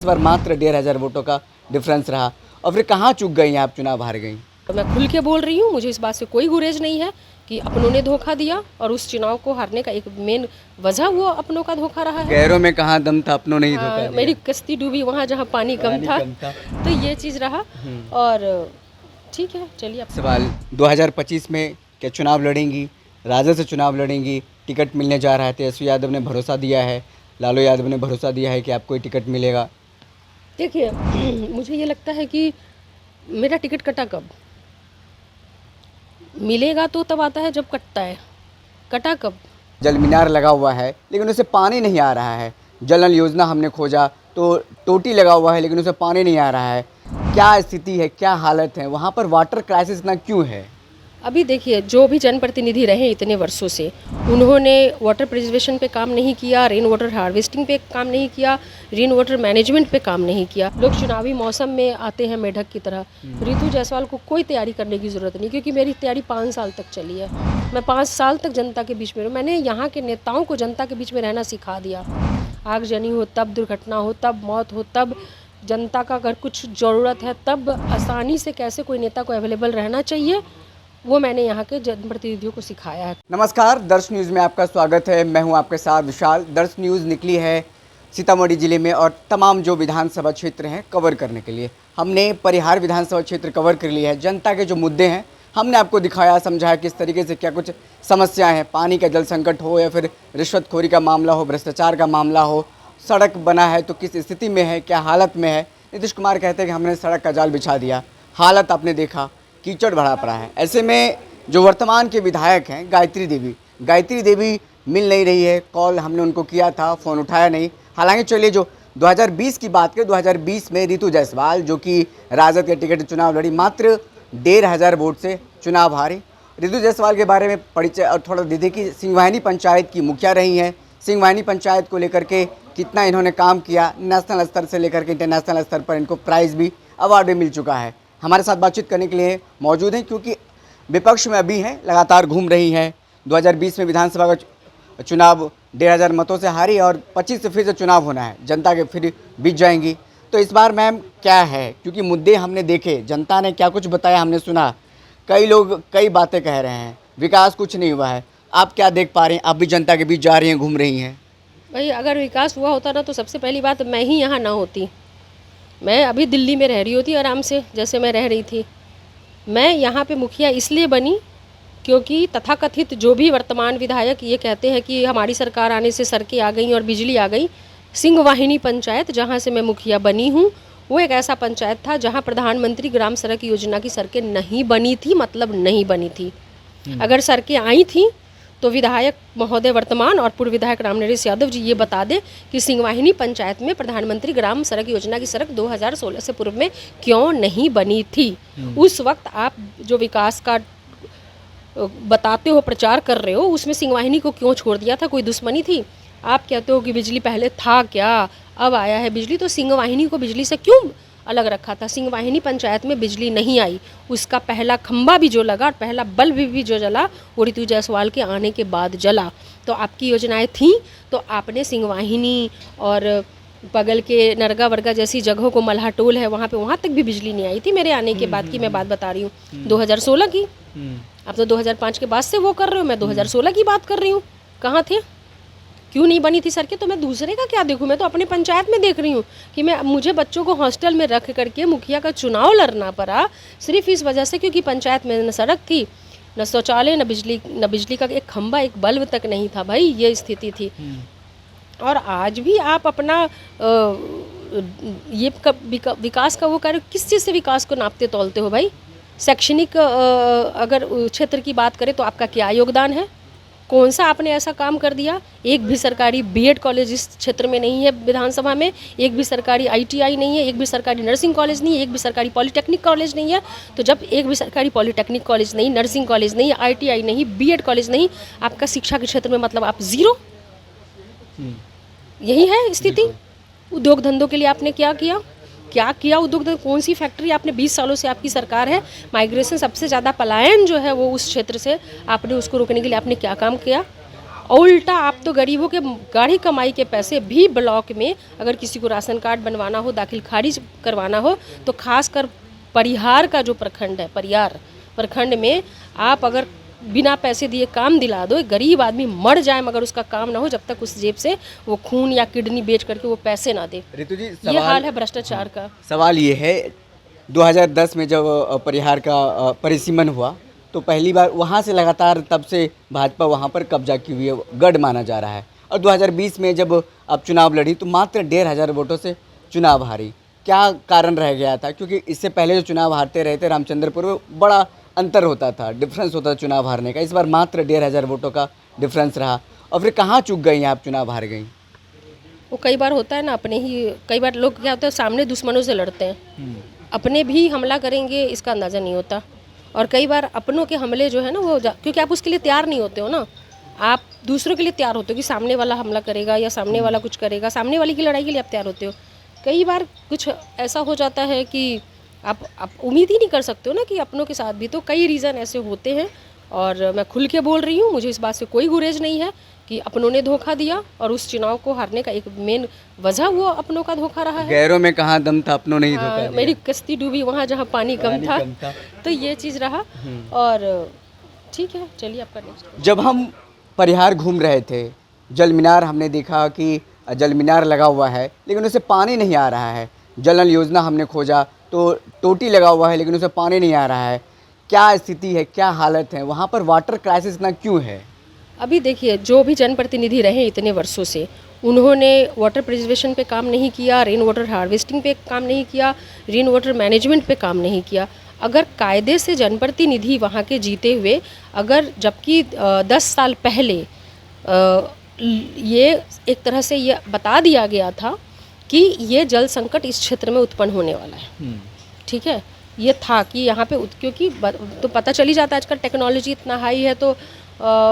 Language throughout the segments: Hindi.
इस बार मात्र 1,500 वोटों का डिफरेंस रहा और फिर कहाँ चूक गई आप, चुनाव हार गई। तो मैं खुल के बोल रही हूँ, मुझे इस बात से कोई गुरेज नहीं है कि अपनों ने धोखा दिया और उस चुनाव को हारने का एक मेन वजह वो अपनों का धोखा रहा है। गैरों में कहाँ दम था, अपनों ने ही धोखा दिया। मेरी कश्ती डूबी वहाँ जहाँ पानी कम था। तो ये चीज़ रहा। और ठीक है, चलिए। अब सवाल 2025 में क्या चुनाव लड़ेंगी, राजद से चुनाव लड़ेंगी? टिकट मिलने जा रहा है, तेजस्वी यादव ने भरोसा दिया है, लालू यादव ने भरोसा दिया है कि आपको ही टिकट मिलेगा। देखिए मुझे ये लगता है कि मेरा टिकट कटा कब मिलेगा, तो तब आता है जब कटता है। कटा कब? जल मीनार लगा हुआ है लेकिन उसे पानी नहीं आ रहा है। जल नल योजना हमने खोजा तो टोटी लगा हुआ है लेकिन उसे पानी नहीं आ रहा है। क्या स्थिति है, क्या हालत है वहाँ पर? वाटर क्राइसिस इतना क्यों है? अभी देखिए, जो भी जनप्रतिनिधि रहे इतने वर्षों से, उन्होंने वाटर प्रिजर्वेशन पे काम नहीं किया, रेन वाटर हार्वेस्टिंग पे काम नहीं किया, रेन वाटर मैनेजमेंट पे काम नहीं किया। लोग चुनावी मौसम में आते हैं मेढक की तरह। रितु जायसवाल को कोई तैयारी करने की ज़रूरत नहीं, क्योंकि मेरी तैयारी 5 साल तक चली है। मैं 5 साल तक जनता के बीच में रहूँ। मैंने यहाँ के नेताओं को जनता के बीच में रहना सिखा दिया। आगजनी हो तब, दुर्घटना हो तब, मौत हो तब, जनता का अगर कुछ ज़रूरत है तब आसानी से कैसे कोई नेता को अवेलेबल रहना चाहिए, वो मैंने यहाँ के जनप्रतिनिधियों को सिखाया है। नमस्कार, दर्श न्यूज़ में आपका स्वागत है। मैं हूं आपके साथ विशाल। दर्श न्यूज़ निकली है सीतामढ़ी ज़िले में और तमाम जो विधानसभा क्षेत्र हैं कवर करने के लिए। हमने परिहार विधानसभा क्षेत्र कवर कर लिया है। जनता के जो मुद्दे हैं हमने आपको दिखाया, समझाया किस तरीके से क्या कुछ समस्याएं हैं। पानी का जल संकट हो या फिर रिश्वतखोरी का मामला हो, भ्रष्टाचार का मामला हो, सड़क बना है तो किस स्थिति में है, क्या हालत में है। नीतीश कुमार कहते हैं कि हमने सड़क का जाल बिछा दिया, हालत आपने देखा, कीचड़ भरा पड़ा है। ऐसे में जो वर्तमान के विधायक हैं गायत्री देवी मिल नहीं रही है। कॉल हमने उनको किया था, फ़ोन उठाया नहीं। हालांकि चलिए, जो 2020 की बात करें, 2020 में रितु जायसवाल जो कि राजद के टिकट चुनाव लड़ी, मात्र 1,500 वोट से चुनाव हारी। रितु जायसवाल के बारे में परिचय और थोड़ा दे दें कि सिंहवाहिनी पंचायत की मुखिया रही हैं। सिंहवाहिनी पंचायत को लेकर के कितना इन्होंने काम किया, नेशनल स्तर से लेकर के इंटरनेशनल स्तर पर इनको प्राइज़ भी, अवार्ड भी मिल चुका है। हमारे साथ बातचीत करने के लिए मौजूद हैं, क्योंकि विपक्ष में अभी हैं, लगातार घूम रही हैं। 2020 में विधानसभा का चुनाव 1,500 मतों से हारी और 25 से फिर से चुनाव होना है, जनता के फिर बीत जाएंगी। तो इस बार मैम क्या है, क्योंकि मुद्दे हमने देखे, जनता ने क्या कुछ बताया हमने सुना, कई लोग कई बातें कह रहे हैं, विकास कुछ नहीं हुआ है। आप क्या देख पा रहे हैं? आप भी जनता के बीच जा रही हैं, घूम रही हैं। भाई, अगर विकास हुआ होता ना तो सबसे पहली बात मैं ही यहाँ ना होती। मैं अभी दिल्ली में रह रही होती आराम से, जैसे मैं रह रही थी। मैं यहाँ पे मुखिया इसलिए बनी क्योंकि तथाकथित जो भी वर्तमान विधायक ये कहते हैं कि हमारी सरकार आने से सड़कें आ गई और बिजली आ गई। सिंहवाहिनी पंचायत जहाँ से मैं मुखिया बनी हूँ, वो एक ऐसा पंचायत था जहाँ प्रधानमंत्री ग्राम सड़क योजना की सड़कें नहीं बनी थी, मतलब नहीं बनी थी। अगर सड़कें आई थी तो विधायक महोदय वर्तमान और पूर्व विधायक रामनरेश यादव जी ये बता दें कि सिंहवाहिनी पंचायत में प्रधानमंत्री ग्राम सड़क योजना की सड़क 2016 से पूर्व में क्यों नहीं बनी थी। उस वक्त आप जो विकास का बताते हो, प्रचार कर रहे हो, उसमें सिंहवाहिनी को क्यों छोड़ दिया था? कोई दुश्मनी थी? आप कहते हो कि बिजली पहले था क्या, अब आया है बिजली, तो सिंहवाहिनी को बिजली से क्यों अलग रखा था? सिंहवाहिनी पंचायत में बिजली नहीं आई, उसका पहला खंबा भी जो लगा और पहला बल्ब भी जो जला वो रितु जायसवाल के आने के बाद जला। तो आपकी योजनाएं थीं तो आपने सिंहवाहिनी और बगल के नरगा वर्गा जैसी जगहों को, मल्हा टोल है वहाँ पे, वहाँ तक भी बिजली नहीं आई थी मेरे आने के बाद की मैं बात बता रही हूँ, 2016 की। आप तो 2005 के बाद से वो कर रहे हो, मैं 2016 की बात कर रही हूँ। कहाँ थे? क्यों नहीं बनी थी सड़कें? तो मैं दूसरे का क्या देखूं? मैं तो अपने पंचायत में देख रही हूँ कि मुझे बच्चों को हॉस्टल में रख करके मुखिया का चुनाव लड़ना पड़ा, सिर्फ इस वजह से क्योंकि पंचायत में न सड़क थी, न शौचालय, न बिजली का एक खंबा, एक बल्ब तक नहीं था। भाई, ये स्थिति थी। और आज भी आप अपना ये विकास का वो कार्य किस चीज़ से विकास को नापते तोलते हो भाई? शैक्षणिक अगर क्षेत्र की बात करें तो आपका क्या योगदान है? कौन सा आपने ऐसा काम कर दिया? एक भी सरकारी बीएड कॉलेज इस क्षेत्र में नहीं है विधानसभा में, एक भी सरकारी आईटीआई नहीं है, एक भी सरकारी नर्सिंग कॉलेज नहीं है, एक भी सरकारी पॉलिटेक्निक कॉलेज नहीं है। तो जब एक भी सरकारी पॉलिटेक्निक कॉलेज नहीं, नर्सिंग कॉलेज नहीं, आईटीआई नहीं, बीएड कॉलेज नहीं, आपका शिक्षा के क्षेत्र में मतलब आप ज़ीरो। यही है स्थिति। उद्योग धंधों के लिए आपने क्या किया? उद्योग धंधे, कौन सी फैक्ट्री? आपने 20 सालों से आपकी सरकार है, माइग्रेशन सबसे ज़्यादा पलायन जो है वो उस क्षेत्र से, आपने उसको रोकने के लिए आपने क्या काम किया? उल्टा आप तो गरीबों के गाढ़ी कमाई के पैसे भी ब्लॉक में अगर किसी को राशन कार्ड बनवाना हो, दाखिल खारिज करवाना हो, तो खासकर परिहार का जो प्रखंड है, परिहार प्रखंड में आप अगर बिना पैसे दिए काम दिला दो, एक गरीब आदमी मर जाए मगर उसका काम ना हो, जब तक उस जेब से वो खून या किडनी बेच करके वो पैसे ना दे। रितु जी, ये हाल है भ्रष्टाचार का। सवाल ये है, 2010 में जब परिहार का परिसीमन हुआ तो पहली बार वहाँ से लगातार तब से भाजपा वहाँ पर कब्जा की हुई है, गढ़ माना जा रहा है। और 2020 में जब आप चुनाव लड़ी तो मात्र 1,500 वोटों से चुनाव हारी। क्या कारण रह गया था? क्योंकि इससे पहले जो चुनाव हारते रहे थे रामचंद्रपुर में, बड़ा अंतर होता था, डिफरेंस होता था चुनाव हारने का। इस बार मात्र 1,500 वोटों का डिफरेंस रहा। और फिर कहाँ चूक गई आप, चुनाव हार गई? वो कई बार होता है ना, अपने ही कई बार लोग क्या होता है, सामने दुश्मनों से लड़ते हैं, अपने भी हमला करेंगे इसका अंदाज़ा नहीं होता। और कई बार अपनों के हमले जो है ना वो क्योंकि आप उसके लिए तैयार नहीं होते हो ना, आप दूसरों के लिए तैयार होते हो कि सामने वाला हमला करेगा या सामने वाला कुछ करेगा, सामने वाली की लड़ाई के लिए आप तैयार होते हो। कई बार कुछ ऐसा हो जाता है कि आप उम्मीद ही नहीं कर सकते हो ना कि अपनों के साथ भी, तो कई रीज़न ऐसे होते हैं। और मैं खुल के बोल रही हूँ, मुझे इस बात से कोई गुरेज नहीं है कि अपनों ने धोखा दिया, और उस चुनाव को हारने का एक मेन वजह वो अपनों का धोखा रहा है। गैरों में कहाँ दम था, अपनों ने ही धोखा दिया। मेरी कश्ती डूबी वहाँ जहाँ पानी कम था, तो ये चीज़ रहा। और ठीक है, चलिए आपका नेक्स्ट। जब हम परिहार घूम रहे थे, जल मीनार हमने देखा कि जल मीनार लगा हुआ है लेकिन उसे पानी नहीं आ रहा है। जल नल योजना हमने खोजा तो टोटी लगा हुआ है लेकिन उसे पानी नहीं आ रहा है। क्या स्थिति है, क्या हालत है वहाँ पर? वाटर क्राइसिस इतना क्यों है? अभी देखिए, जो भी जनप्रतिनिधि रहे इतने वर्षों से, उन्होंने वाटर प्रिजर्वेशन पे काम नहीं किया, रेन वाटर हार्वेस्टिंग पे काम नहीं किया, रेन वाटर मैनेजमेंट पे काम नहीं किया। अगर कायदे से जनप्रतिनिधि वहाँ के जीते हुए, अगर जबकि 10 साल पहले ये एक तरह से ये बता दिया गया था कि ये जल संकट इस क्षेत्र में उत्पन्न होने वाला है, ठीक है, ये था कि यहाँ पे क्योंकि तो पता चल ही जाता है, आजकल टेक्नोलॉजी इतना हाई है, तो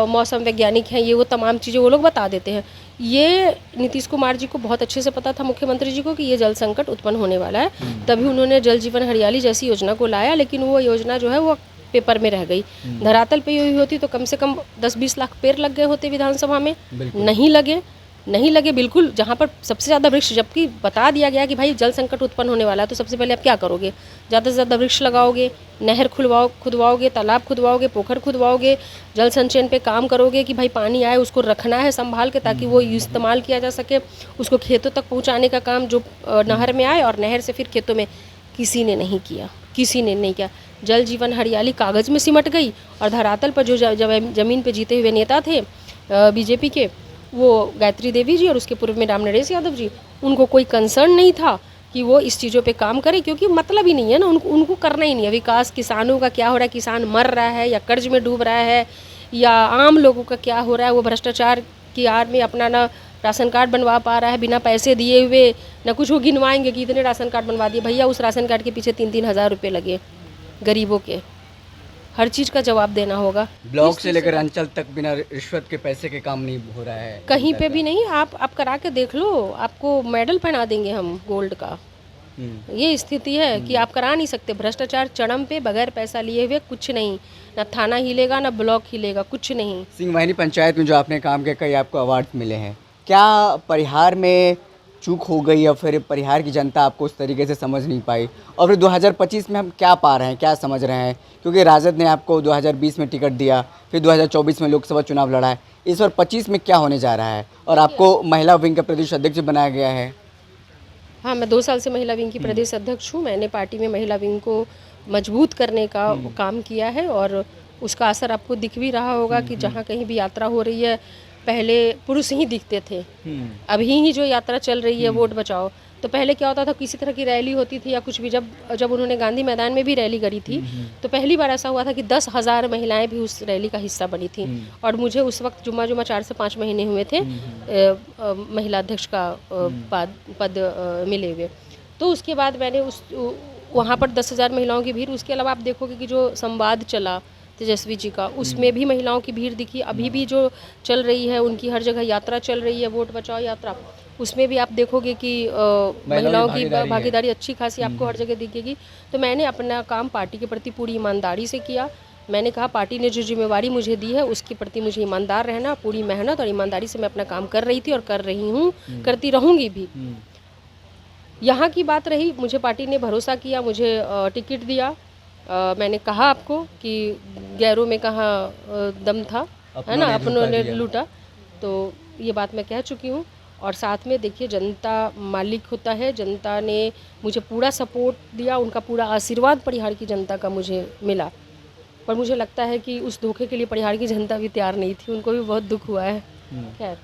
मौसम वैज्ञानिक हैं, ये वो तमाम चीज़ें वो लोग बता देते हैं। ये नीतीश कुमार जी को बहुत अच्छे से पता था, मुख्यमंत्री जी को, कि ये जल संकट उत्पन्न होने वाला है। तभी उन्होंने जल जीवन हरियाली जैसी योजना को लाया, लेकिन वो योजना जो है वो पेपर में रह गई। धरातल पे हुई होती तो कम से कम 10-20 लाख पेड़ लग गए होते विधानसभा में, नहीं लगे बिल्कुल। जहाँ पर सबसे ज़्यादा वृक्ष, जबकि बता दिया गया कि भाई जल संकट उत्पन्न होने वाला है, तो सबसे पहले आप क्या करोगे? ज़्यादा से ज़्यादा वृक्ष लगाओगे, नहर खुदवाओगे, तालाब खुदवाओगे, पोखर खुदवाओगे, जल संचयन पे काम करोगे कि भाई पानी आए, उसको रखना है संभाल के ताकि वो इस्तेमाल किया जा सके, उसको खेतों तक पहुँचाने का काम जो नहर में आए और नहर से फिर खेतों में। किसी ने नहीं किया। जल जीवन हरियाली कागज़ में सिमट गई, और धरातल पर जो ज़मीन पे जीते हुए नेता थे बीजेपी के, वो गायत्री देवी जी और उसके पूर्व में राम नरेश यादव जी, उनको कोई कंसर्न नहीं था कि वो इस चीज़ों पे काम करें, क्योंकि मतलब ही नहीं है ना, उनको करना ही नहीं है। विकास किसानों का क्या हो रहा है, किसान मर रहा है या कर्ज में डूब रहा है, या आम लोगों का क्या हो रहा है, वो भ्रष्टाचार की आड़ में अपना ना राशन कार्ड बनवा पा रहा है बिना पैसे दिए हुए, ना कुछ वो गिनवाएंगे कि इतने राशन कार्ड बनवा दिए। भैया, उस राशन कार्ड के पीछे 3-3 हज़ार रुपये लगे गरीबों के, हर चीज़ का जवाब देना होगा। ब्लॉक से लेकर अंचल तक बिना रिश्वत के पैसे के काम नहीं हो रहा है कहीं पे भी नहीं। आप करा के देख लो, आपको मेडल पहना देंगे हम गोल्ड का। ये स्थिति है कि आप करा नहीं सकते। भ्रष्टाचार चरम पे, बगैर पैसा लिए हुए कुछ नहीं, ना थाना हिलेगा ना ब्लॉक हिलेगा, कुछ नहीं। सिंहवाहिनी पंचायत में जो आपने काम किया, कई आपको अवार्ड मिले हैं। क्या परिहार में चूक हो गई या फिर परिहार की जनता आपको उस तरीके से समझ नहीं पाई? और फिर 2025 में हम क्या पा रहे हैं, क्या समझ रहे हैं? क्योंकि राजद ने आपको 2020 में टिकट दिया, फिर 2024 में लोकसभा चुनाव लड़ा है, इस बार 25 में क्या होने जा रहा है? और आपको महिला विंग का प्रदेश अध्यक्ष बनाया गया है। हाँ, मैं 2 साल से महिला विंग की प्रदेश अध्यक्ष हूँ। मैंने पार्टी में महिला विंग को मजबूत करने का काम किया है, और उसका असर आपको दिख भी रहा होगा कि जहाँ कहीं भी यात्रा हो रही है, पहले पुरुष ही दिखते थे, अभी ही जो यात्रा चल रही है वोट बचाओ, तो पहले क्या होता था, किसी तरह की रैली होती थी या कुछ भी, जब उन्होंने गांधी मैदान में भी रैली करी थी, तो पहली बार ऐसा हुआ था कि 10,000 महिलाएं भी उस रैली का हिस्सा बनी थी। और मुझे उस वक्त जुम्मा 4 से 5 महीने हुए थे महिला अध्यक्ष का पद मिले हुए। तो उसके बाद मैंने वहाँ पर 10,000 महिलाओं की भीड़, उसके अलावा आप देखोगे कि जो संवाद चला तेजस्वी जी का, उसमें भी महिलाओं की भीड़ दिखी। अभी भी जो चल रही है, उनकी हर जगह यात्रा चल रही है, वोट बचाओ यात्रा, उसमें भी आप देखोगे कि महिलाओं की भागीदारी अच्छी खासी आपको हर जगह दिखेगी। तो मैंने अपना काम पार्टी के प्रति पूरी ईमानदारी से किया। मैंने कहा पार्टी ने जो जिम्मेवारी मुझे दी है उसके प्रति मुझे ईमानदार रहना, पूरी मेहनत और ईमानदारी से मैं अपना काम कर रही थी और कर रही हूँ, करती रहूँगी भी। यहाँ की बात रही, मुझे पार्टी ने भरोसा किया, मुझे टिकट दिया। मैंने कहा आपको कि गैरों में कहाँ दम था, है ना, अपनों ने लूटा। तो ये बात मैं कह चुकी हूँ। और साथ में देखिए, जनता मालिक होता है, जनता ने मुझे पूरा सपोर्ट दिया, उनका पूरा आशीर्वाद परिहार की जनता का मुझे मिला। पर मुझे लगता है कि उस धोखे के लिए परिहार की जनता भी तैयार नहीं थी, उनको भी बहुत दुख हुआ है। खैर,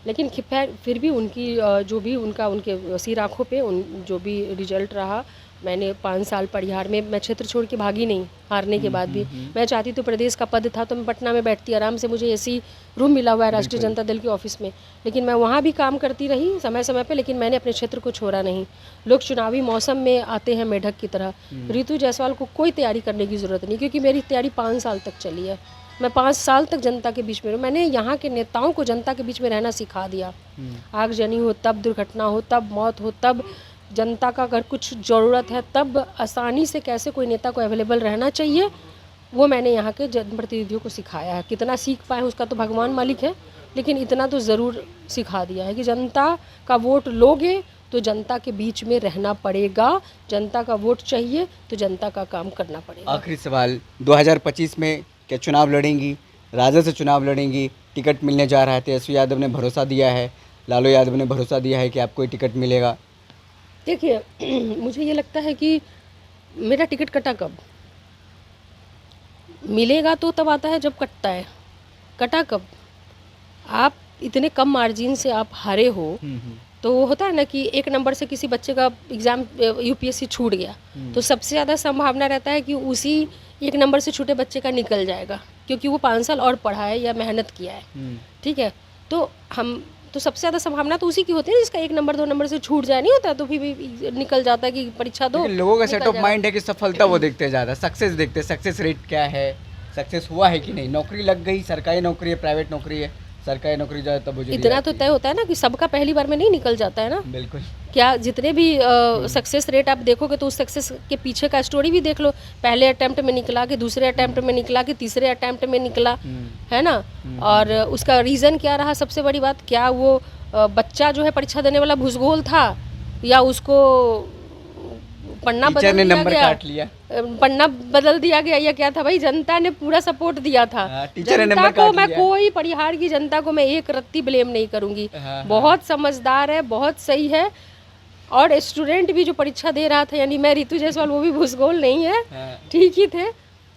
लेकिन फिर भी उनकी जो भी उनके सिर आँखों पे जो भी रिजल्ट रहा, मैंने 5 साल परिहार में, मैं क्षेत्र छोड़ के भागी नहीं हारने के बाद भी। मैं चाहती तो प्रदेश का पद था तो मैं पटना में बैठती आराम से, मुझे एसी रूम मिला हुआ है राष्ट्रीय जनता दल के ऑफिस में, लेकिन मैं वहाँ भी काम करती रही समय समय पे, लेकिन मैंने अपने क्षेत्र को छोड़ा नहीं। लोग चुनावी मौसम में आते हैं मेढक की तरह, रितु जायसवाल को कोई तैयारी करने की ज़रूरत नहीं, क्योंकि मेरी तैयारी 5 साल तक चली है। मैं 5 साल तक जनता के बीच में रहूँ, मैंने यहाँ के नेताओं को जनता के बीच में रहना सिखा दिया। आगजनी हो तब, दुर्घटना हो तब, मौत हो तब, जनता का अगर कुछ ज़रूरत है तब आसानी से कैसे कोई नेता को अवेलेबल रहना चाहिए, वो मैंने यहाँ के जनप्रतिनिधियों को सिखाया है। कितना सीख पाए उसका तो भगवान मालिक है, लेकिन इतना तो ज़रूर सिखा दिया है कि जनता का वोट लोगे तो जनता के बीच में रहना पड़ेगा, जनता का वोट चाहिए तो जनता का काम करना पड़ेगा। आखिरी सवाल, 2025 में क्या चुनाव लड़ेंगी? राजद से चुनाव लड़ेंगी? टिकट मिलने जा रहा है, तेजस्वी यादव ने भरोसा दिया है, लालू यादव ने भरोसा दिया है कि आपको टिकट मिलेगा। देखिए मुझे ये लगता है कि मेरा टिकट कटा कब मिलेगा, तो तब आता है जब कटता है। कटा कब? आप इतने कम मार्जिन से आप हारे हो, तो वो होता है ना कि एक नंबर से किसी बच्चे का एग्ज़ाम यूपीएससी छूट गया, तो सबसे ज़्यादा संभावना रहता है कि उसी एक नंबर से छूटे बच्चे का निकल जाएगा, क्योंकि वो 5 साल और पढ़ा है या मेहनत किया है। ठीक है, तो सबसे ज़्यादा संभावना तो उसी की होती है जिसका 1 नंबर 2 नंबर से छूट जाए, नहीं होता तो फिर भी निकल जाता है कि परीक्षा दो। लोगों का सेट ऑफ माइंड है कि सफलता वो देखते हैं ज़्यादा, सक्सेस देखते हैं, सक्सेस रेट क्या है, सक्सेस हुआ है कि नहीं, नौकरी लग गई, सरकारी नौकरी है, प्राइवेट नौकरी है, सरकारी नौकरी ज़्यादा तब मुझे इतना तो तय होता है ना कि सबका पहली बार में नहीं निकल जाता है ना। बिल्कुल। क्या जितने भी सक्सेस रेट आप देखोगे तो उस सक्सेस के पीछे का स्टोरी भी देख लो, पहले अटेम्प्ट में निकला कि दूसरे अटेम्प्ट में निकला कि तीसरे अटेम्प्ट में निकला, है ना। और उसका रीज़न क्या रहा, सबसे बड़ी बात, क्या वो बच्चा जो है परीक्षा देने वाला भूसगोल था, या उसको पन्ना बदल दिया गया, पन्ना बदल दिया गया, या क्या था भाई? जनता ने पूरा सपोर्ट दिया था। जनता को मैं कोई परिहार की जनता को मैं एक रत्ती ब्लेम नहीं करूंगी, बहुत समझदार है, बहुत सही है। और स्टूडेंट भी जो परीक्षा दे रहा था, यानी मैं रितु जायसवाल, वो भी भूसगोल नहीं है, ठीक ही थे।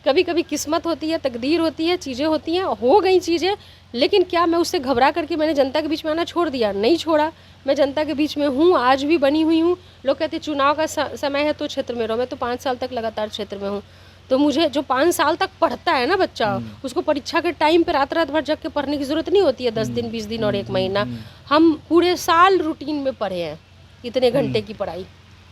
कभी कभी किस्मत होती है, तकदीर होती है, चीज़ें होती हैं, हो गई चीज़ें, लेकिन क्या मैं उससे घबरा करके मैंने जनता के बीच में आना छोड़ दिया? नहीं छोड़ा, मैं जनता के बीच में हूँ, आज भी बनी हुई हूँ। लोग कहते हैं चुनाव का समय है तो क्षेत्र में रहो, मैं तो 5 साल तक लगातार क्षेत्र में हूँ। तो मुझे जो 5 साल तक पढ़ता है ना बच्चा, उसको परीक्षा के टाइम पे रात रात भर जग के पढ़ने की ज़रूरत नहीं होती है, 10 दिन 20 दिन और 1 महीना। हम पूरे साल रूटीन में पढ़े हैं, इतने घंटे की पढ़ाई,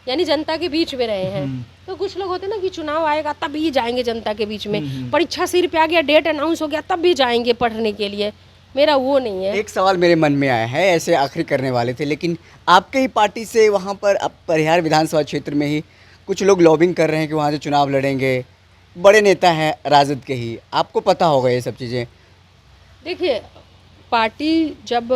यानी जनता के बीच में रहे हैं। तो कुछ लोग होते हैं ना कि चुनाव आएगा तब ही जाएंगे जनता के बीच में, परीक्षा सिर पे आ गया, डेट अनाउंस हो गया तब भी जाएंगे पढ़ने के लिए। मेरा वो नहीं है। एक सवाल मेरे मन में आया है, ऐसे आखिरी करने वाले थे, लेकिन आपके ही पार्टी से वहाँ पर अब परिहार विधानसभा क्षेत्र में ही कुछ लोग लॉबिंग कर रहे हैं कि वहाँ से चुनाव लड़ेंगे, बड़े नेता हैं राजद के ही, आपको पता होगा ये सब चीज़ें। देखिए, पार्टी जब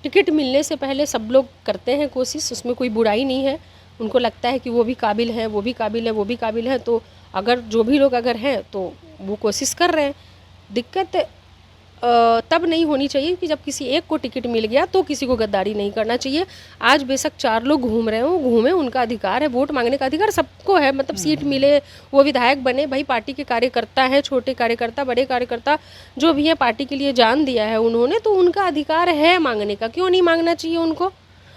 टिकट मिलने से पहले सब लोग करते हैं कोशिश, उसमें कोई बुराई नहीं है। उनको लगता है कि वो भी काबिल हैं, वो भी काबिल है, वो भी काबिल है, तो अगर जो भी लोग अगर हैं तो वो कोशिश कर रहे हैं। दिक्कत तब नहीं होनी चाहिए कि जब किसी एक को टिकट मिल गया तो किसी को गद्दारी नहीं करना चाहिए। आज बेशक 4 लोग घूम रहे हो, घूमे, उनका अधिकार है, वोट मांगने का अधिकार सबको है, मतलब सीट मिले, वो विधायक बने, भाई पार्टी के कार्यकर्ता हैं, छोटे कार्यकर्ता, बड़े कार्यकर्ता, जो भी है पार्टी के लिए जान दिया है उन्होंने, तो उनका अधिकार है मांगने का, क्यों नहीं मांगना चाहिए उनको।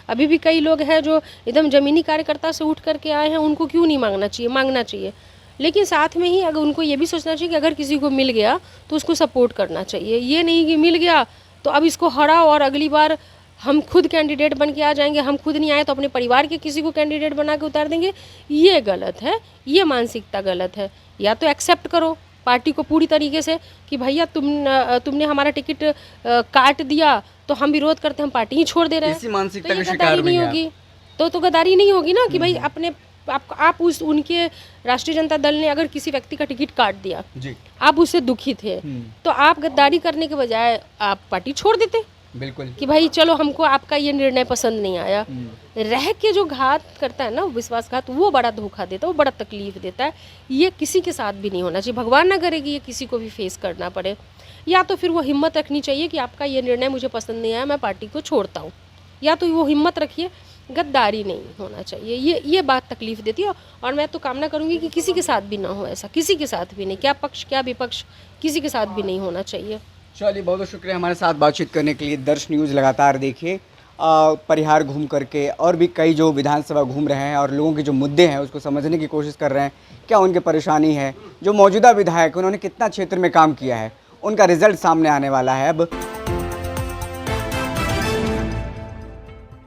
अभी भी कई लोग हैं जो एकदम ज़मीनी कार्यकर्ता से उठ करके आए हैं, उनको क्यों नहीं मांगना चाहिए? मांगना चाहिए, लेकिन साथ में ही अगर उनको ये भी सोचना चाहिए कि अगर किसी को मिल गया तो उसको सपोर्ट करना चाहिए। ये नहीं कि मिल गया तो अब इसको हराओ और अगली बार हम खुद कैंडिडेट बन के आ जाएंगे, हम खुद नहीं आए तो अपने परिवार के किसी को कैंडिडेट बना के उतार देंगे। ये गलत है, ये मानसिकता गलत है। या तो एक्सेप्ट करो पार्टी को पूरी तरीके से कि भैया तुमने हमारा टिकट काट दिया तो हम विरोध करते हैं, हम पार्टी ही छोड़ दे रहे हैं, इसी मानसिकता तो का ये शिकार गद्दारी नहीं होगी, तो गद्दारी नहीं होगी ना कि भाई अपने आप उस उनके राष्ट्रीय जनता दल ने अगर किसी व्यक्ति का टिकट काट दिया, जी आप उससे दुखी थे, तो आप गद्दारी करने के बजाय आप पार्टी छोड़ देते बिल्कुल। कि भाई चलो हमको आपका ये निर्णय पसंद नहीं आया। रह के जो घात करता है ना, विश्वासघात, वो बड़ा धोखा देता है, वो बड़ा तकलीफ देता है। ये किसी के साथ भी नहीं होना चाहिए, भगवान ना करे कि ये किसी को भी फेस करना पड़े। या तो फिर वो हिम्मत रखनी चाहिए कि आपका ये निर्णय मुझे पसंद नहीं आया, मैं पार्टी को छोड़ता हूँ, या तो वो हिम्मत रखिए। गद्दारी नहीं होना चाहिए, ये बात तकलीफ देती है। और मैं तो कामना करूँगी कि किसी के साथ भी ना हो ऐसा, किसी के साथ भी नहीं, क्या पक्ष क्या विपक्ष, किसी के साथ भी नहीं होना चाहिए। चलिए, बहुत बहुत शुक्रिया हमारे साथ बातचीत करने के लिए। दर्श न्यूज़ लगातार देखिए, परिहार घूम करके और भी कई जो विधानसभा घूम रहे हैं और लोगों के जो मुद्दे हैं उसको समझने की कोशिश कर रहे हैं, क्या उनकी परेशानी है। जो मौजूदा विधायक उन्होंने कितना क्षेत्र में काम किया है, उनका रिजल्ट सामने आने वाला है अब।